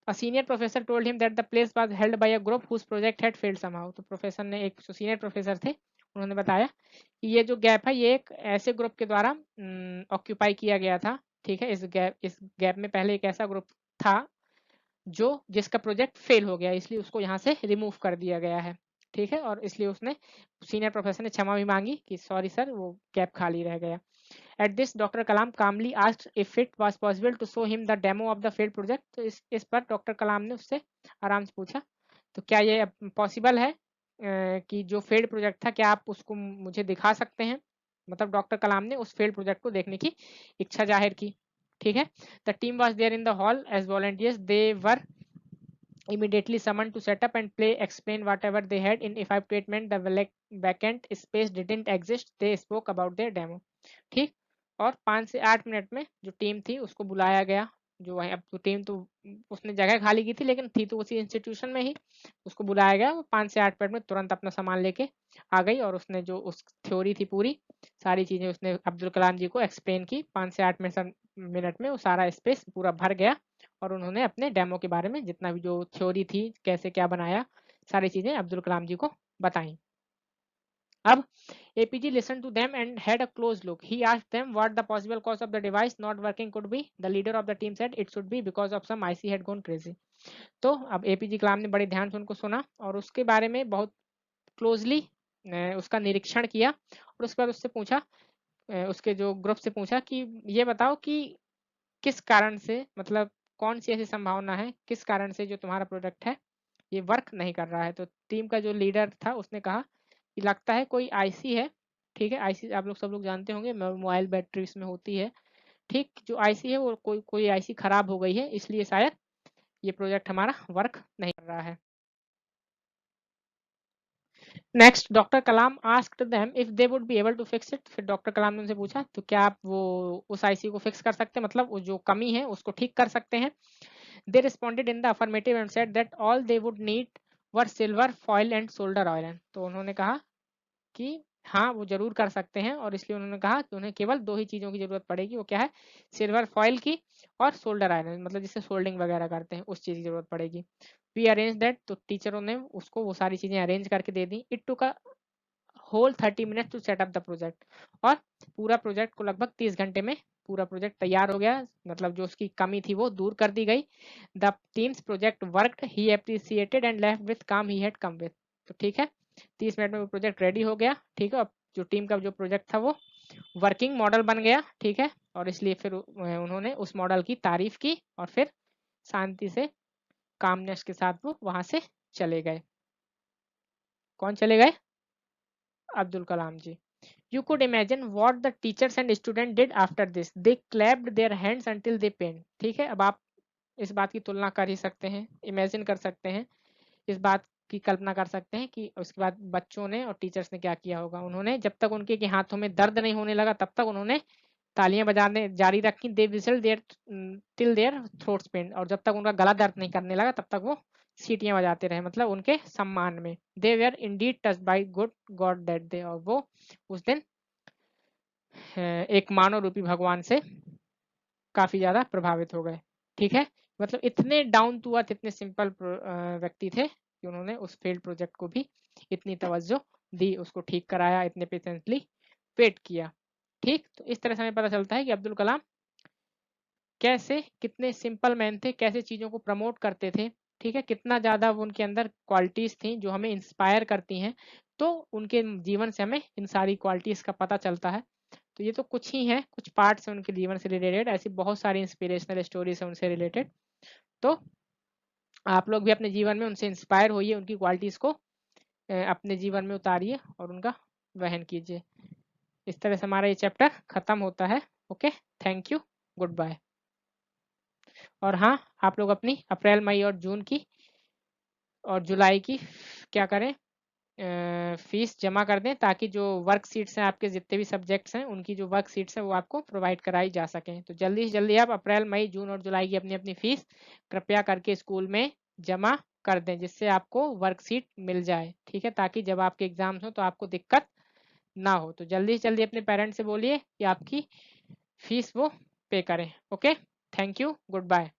A senior professor told him that the place was held by a group whose project had failed somehow। तो प्रोफेसर ने, एक सीनियर प्रोफेसर थे, उन्होंने बताया कि ये जो गैप है ये एक ऐसे ग्रुप के द्वारा ऑक्यूपाई किया गया था, ठीक है। इस गैप में पहले एक ऐसा ग्रुप था जो जिसका प्रोजेक्ट फेल हो गया, इसलिए उसको यहाँ से रिमूव कर दिया गया है, ठीक है। और इसलिए उसने, सीनियर प्रोफेसर ने क्षमा भी मांगी कि सॉरी सर वो गैप खाली रह गया। At this, Dr. Kalam calmly asked if it was possible to show him the demo of the failed project। तो इस पर डॉक्टर कलाम ने उससे आराम से पूछा, तो क्या ये पॉसिबल है कि जो फेल्ड प्रोजेक्ट था क्या आप उसको मुझे दिखा सकते हैं। मतलब डॉक्टर कलाम ने उस फेल्ड प्रोजेक्ट को देखने की इच्छा जाहिर की, ठीक है। The team was there in the hall as volunteers. They were immediately summoned to set up and play explain whatever they had in evacuation the vacant space didn't exist। they spoke about their demo। ठीक। और 5 से 8 मिनट में जो टीम थी उसको बुलाया गया, जो है अब तो टीम तो उसने जगह खाली की थी लेकिन थी तो उसी इंस्टीट्यूशन में ही, उसको बुलाया गया। वो 5 से 8 मिनट में तुरंत अपना सामान लेके आ गई और उसने जो उस थ्योरी थी पूरी सारी चीजें उसने अब्दुल कलाम जी को एक्सप्लेन की। 5 से 8 मिनट में वो सारा स्पेस पूरा भर गया और उन्होंने अपने डेमो के बारे में जितना भी जो थ्योरी थी कैसे क्या बनाया सारी चीजें अब्दुल कलाम जी को बताई। अब APG listened to them and had a close look। He asked them what the possible cause of the device not working could be। The leader of the team said it should be because of some IC had gone crazy। तो अब APG कलाम ने बड़े ध्यान से उनको सुना और उसके बारे में बहुत क्लोजली उसका निरीक्षण किया और उसके बाद उससे पूछा, उसके जो ग्रुप से पूछा कि ये बताओ कि किस कारण से, मतलब कौन सी ऐसी संभावना है किस कारण से जो तुम्हारा प्रोडक्ट है ये वर्क नहीं कर रहा है। तो टीम का जो लीडर था उसने कहा कि लगता है कोई आईसी है, ठीक है, आईसी आप लोग सब लोग जानते होंगे मोबाइल बैटरीज में होती है, ठीक, जो आईसी है वो कोई आईसी खराब हो गई है, इसलिए शायद ये प्रोजेक्ट हमारा वर्क नहीं कर रहा है। Next doctor Kalam asked them if they would be able to fix it. फिर डॉक्टर कलाम ने उनसे पूछा तो क्या आप वो उस आईसी को फिक्स कर सकते हैं, मतलब वो जो कमी है उसको ठीक कर सकते हैं। They responded in the affirmative and said that all they would need were silver foil and solder oil. तो उन्होंने कहा कि हाँ वो जरूर कर सकते हैं, और इसलिए उन्होंने कहा कि उन्हें केवल 2 ही चीज़ों की जरूरत पड़ेगी, वो क्या है, सिल्वर फॉइल की और सोल्डर आयरन, मतलब जिससे सोल्डिंग वगैरह करते हैं उस चीज़ की जरूरत पड़ेगी। वी अरेंज दैट, तो टीचरों ने उसको वो सारी चीज़ें अरेंज करके दे दी। It took a whole 30 minute to set up the project, और पूरा प्रोजेक्ट को लगभग 30 घंटे में पूरा प्रोजेक्ट तैयार हो गया, मतलब जो उसकी कमी थी वो दूर कर दी गई। The teams project worked, he appreciated and left with काम ही हैड कम विथ। तो ठीक है, 30 मिनट में वो प्रोजेक्ट रेडी हो गया, ठीक है। अब जो टीम का जो प्रोजेक्ट था वो वर्किंग मॉडल बन गया, ठीक है, और इसलिए फिर उन्होंने उस मॉडल की तारीफ की और फिर शांति से कामनेस के साथ वो वहां से चले गए। कौन चले गए? अब्दुल कलाम जी। You could imagine what the teachers and students did after this. They clapped their hands until they pain. ठीक है, अब आप इस बात की तुलना कर ही सकते हैं, इमेजिन कर सकते हैं, इस बात की कल्पना कर सकते हैं कि उसके बाद बच्चों ने और टीचर्स ने क्या किया होगा। उन्होंने जब तक उनके के हाथों में दर्द नहीं होने लगा तब तक उन्होंने तालियां बजाने जारी रखी। They whistle there till their throats pain, और जब तक उनका गला दर्द नहीं करने लगा तब तक वो सीटियां बजाते रहे, मतलब उनके सम्मान में। They were indeed touched by good god that day, और वो उस दिन एक मानव रूपी भगवान से काफी ज्यादा प्रभावित हो गए, ठीक है। मतलब इतने डाउन टू अर्थ, इतने सिंपल व्यक्ति थे कि उन्होंने उस फेल्ड प्रोजेक्ट को भी इतनी तवज्जो दी, उसको ठीक कराया, इतने पेशेंटली वेट किया, ठीक। तो इस तरह से हमें पता चलता है कि अब्दुल कलाम कैसे, कितने सिंपल मैन थे, कैसे चीज़ों को प्रमोट करते थे, ठीक है, कितना ज़्यादा वो उनके अंदर क्वालिटीज़ थी जो हमें इंस्पायर करती हैं। तो उनके जीवन से हमें इन सारी क्वालिटीज़ का पता चलता है। तो ये तो कुछ ही हैं, कुछ पार्ट्स हैं उनके जीवन से रिलेटेड, ऐसी बहुत सारी इंस्पिरेशनल स्टोरीज हैं उनसे रिलेटेड। तो आप लोग भी अपने जीवन में उनसे इंस्पायर होइए, उनकी क्वालिटीज़ को अपने जीवन में उतारिए और उनका वहन कीजिए। इस तरह से हमारा ये चैप्टर खत्म होता है। Okay, thank you, goodbye. और हाँ, आप लोग अपनी अप्रैल, मई और जून की और जुलाई की क्या करें, फीस जमा कर दें, ताकि जो वर्कशीट्स हैं आपके जितने भी सब्जेक्ट्स हैं उनकी जो वर्कशीट्स हैं वो आपको प्रोवाइड कराई जा सकें। तो जल्दी से जल्दी आप अप्रैल, मई, जून और जुलाई की अपनी अपनी फीस कृपया करके स्कूल में जमा कर दें, जिससे आपको वर्कशीट मिल जाए, ठीक है, ताकि जब आपके एग्जाम्स हो तो आपको दिक्कत ना हो। तो जल्दी से जल्दी अपने पेरेंट्स से बोलिए कि आपकी फीस वो पे करें। Okay, thank you, good bye.